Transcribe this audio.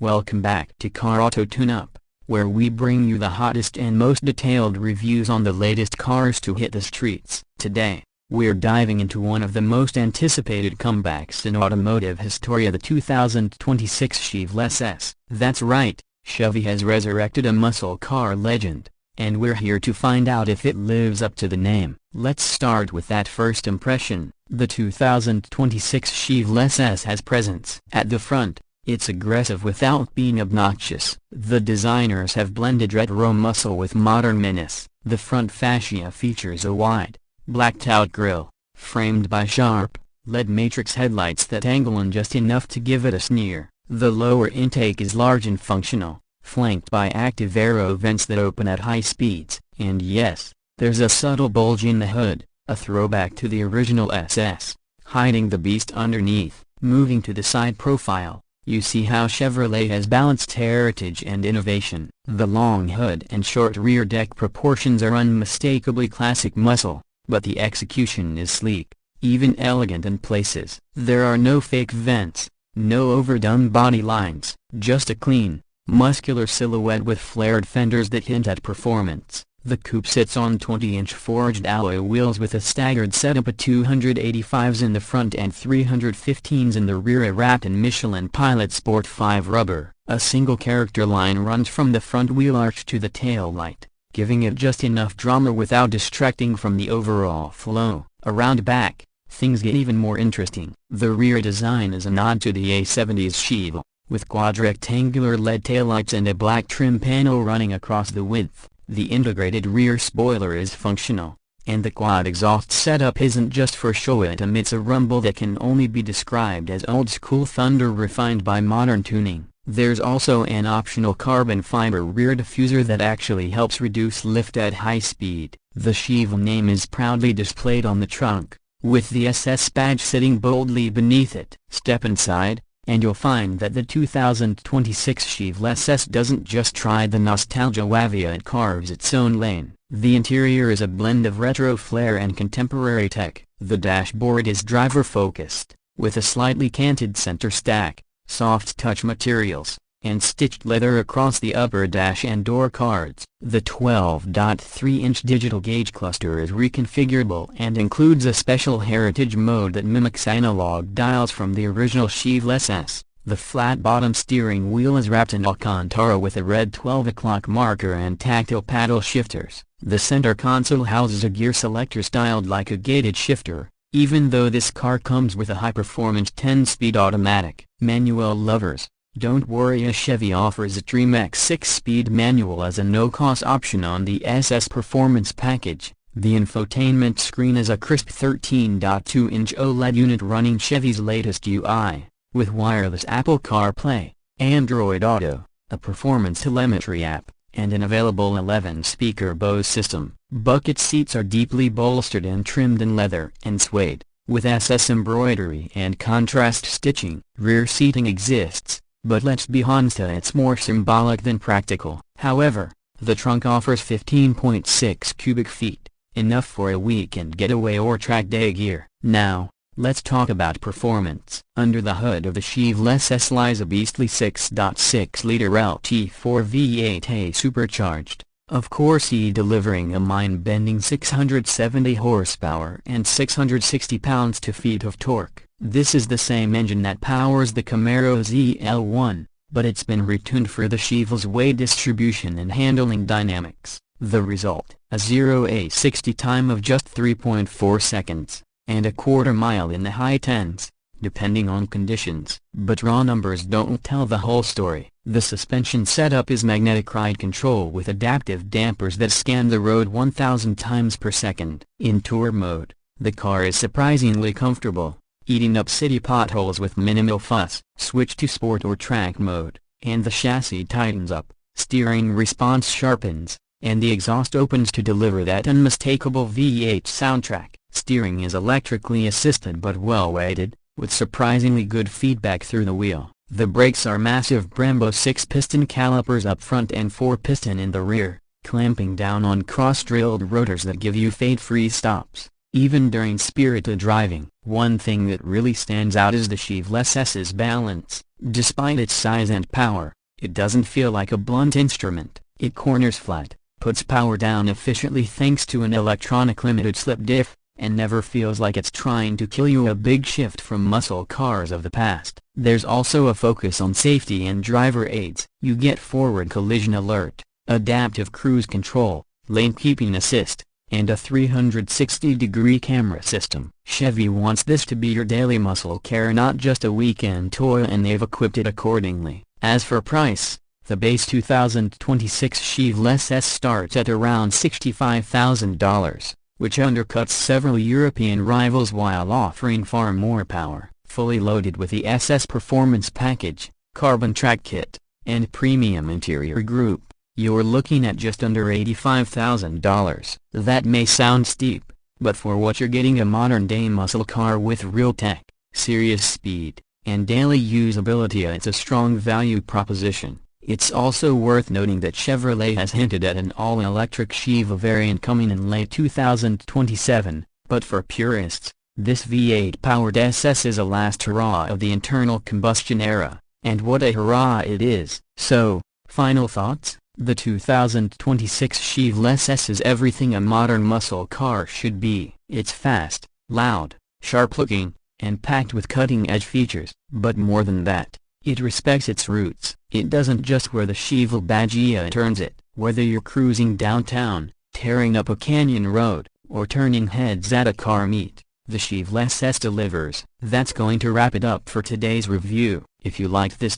Welcome back to Car Auto Tune-Up, where we bring you the hottest and most detailed reviews on the latest cars to hit the streets. Today, we're diving into one of the most anticipated comebacks in automotive history, the 2026 Chevelle SS. That's right, Chevy has resurrected a muscle car legend, and we're here to find out if it lives up to the name. Let's start with that first impression. The 2026 Chevelle SS has presence. At the front, it's aggressive without being obnoxious. The designers have blended retro muscle with modern menace. The front fascia features a wide, blacked-out grille, framed by sharp, LED matrix headlights that angle in just enough to give it a sneer. The lower intake is large and functional, flanked by active aero vents that open at high speeds. And yes, there's a subtle bulge in the hood, a throwback to the original SS, hiding the beast underneath. Moving to the side profile, you see how Chevrolet has balanced heritage and innovation. The long hood and short rear deck proportions are unmistakably classic muscle, but the execution is sleek, even elegant in places. There are no fake vents, no overdone body lines, just a clean, muscular silhouette with flared fenders that hint at performance. The coupe sits on 20-inch forged alloy wheels with a staggered setup of 285s in the front and 315s in the rear, wrapped in Michelin Pilot Sport 5 rubber. A single character line runs from the front wheel arch to the tail light, giving it just enough drama without distracting from the overall flow. Around back, things get even more interesting. The rear design is a nod to the A70's Chevelle, with quad-rectangular LED taillights and a black trim panel running across the width. The integrated rear spoiler is functional, and the quad exhaust setup isn't just for show. It emits a rumble that can only be described as old-school thunder refined by modern tuning. There's also an optional carbon fiber rear diffuser that actually helps reduce lift at high speed. The Chevelle name is proudly displayed on the trunk, with the SS badge sitting boldly beneath it. Step inside, and you'll find that the 2026 Chevelle SS doesn't just try the nostalgia wavia, it carves its own lane. The interior is a blend of retro flair and contemporary tech. The dashboard is driver-focused, with a slightly canted center stack, soft touch materials, and stitched leather across the upper dash and door cards. The 12.3-inch digital gauge cluster is reconfigurable and includes a special heritage mode that mimics analog dials from the original Chevelle SS. The flat-bottom steering wheel is wrapped in Alcantara with a red 12 o'clock marker and tactile paddle shifters. The center console houses a gear selector styled like a gated shifter, even though this car comes with a high-performance 10-speed automatic. Manual lovers, don't worry, a Chevy offers a Dream-X 6-speed manual as a no-cost option on the SS Performance package. The infotainment screen is a crisp 13.2-inch OLED unit running Chevy's latest UI, with wireless Apple CarPlay, Android Auto, a performance telemetry app, and an available 11-speaker Bose system. Bucket seats are deeply bolstered and trimmed in leather and suede, with SS embroidery and contrast stitching. Rear seating exists, but let's be honest, it's more symbolic than practical. However, the trunk offers 15.6 cubic feet, enough for a weekend getaway or track day gear. Now, let's talk about performance. Under the hood of the Chevelle SS lies a beastly 6.6-liter LT4 V8, supercharged, of course, delivering a mind-bending 670 horsepower and 660 pounds-to-feet of torque. This is the same engine that powers the Camaro ZL1, but it's been retuned for the Chevelle's weight distribution and handling dynamics. The result, a 0-60 time of just 3.4 seconds, and a quarter mile in the high tens, depending on conditions. But raw numbers don't tell the whole story. The suspension setup is magnetic ride control with adaptive dampers that scan the road 1,000 times per second. In tour mode, the car is surprisingly comfortable, eating up city potholes with minimal fuss. Switch to sport or track mode, and the chassis tightens up, steering response sharpens, and the exhaust opens to deliver that unmistakable V8 soundtrack. Steering is electrically assisted but well-weighted, with surprisingly good feedback through the wheel. The brakes are massive Brembo 6-piston calipers up front and 4-piston in the rear, clamping down on cross-drilled rotors that give you fade-free stops, even during spirited driving. One thing that really stands out is the Chevelle SS's balance. Despite its size and power, it doesn't feel like a blunt instrument. It corners flat, puts power down efficiently thanks to an electronic limited slip diff, and never feels like it's trying to kill you. A big shift from muscle cars of the past. There's also a focus on safety and driver aids. You get forward collision alert, adaptive cruise control, lane keeping assist, and a 360-degree camera system. Chevy wants this to be your daily muscle car, not just a weekend toy, and they've equipped it accordingly. As for price, the base 2026 Chevelle SS starts at around $65,000, which undercuts several European rivals while offering far more power. Fully loaded with the SS Performance Package, Carbon Track Kit, and Premium Interior Group, you're looking at just under $85,000. That may sound steep, but for what you're getting, a modern-day muscle car with real tech, serious speed, and daily usability, it's a strong value proposition. It's also worth noting that Chevrolet has hinted at an all-electric Chevy variant coming in late 2027, but for purists, this V8-powered SS is a last hurrah of the internal combustion era, and what a hurrah it is. So, final thoughts? The 2026 Chevelle SS is everything a modern muscle car should be. It's fast, loud, sharp-looking, and packed with cutting-edge features. But more than that, it respects its roots. It doesn't just wear the Chevelle badge, it earns it. Whether you're cruising downtown, tearing up a canyon road, or turning heads at a car meet, the Chevelle SS delivers. That's going to wrap it up for today's review. If you liked this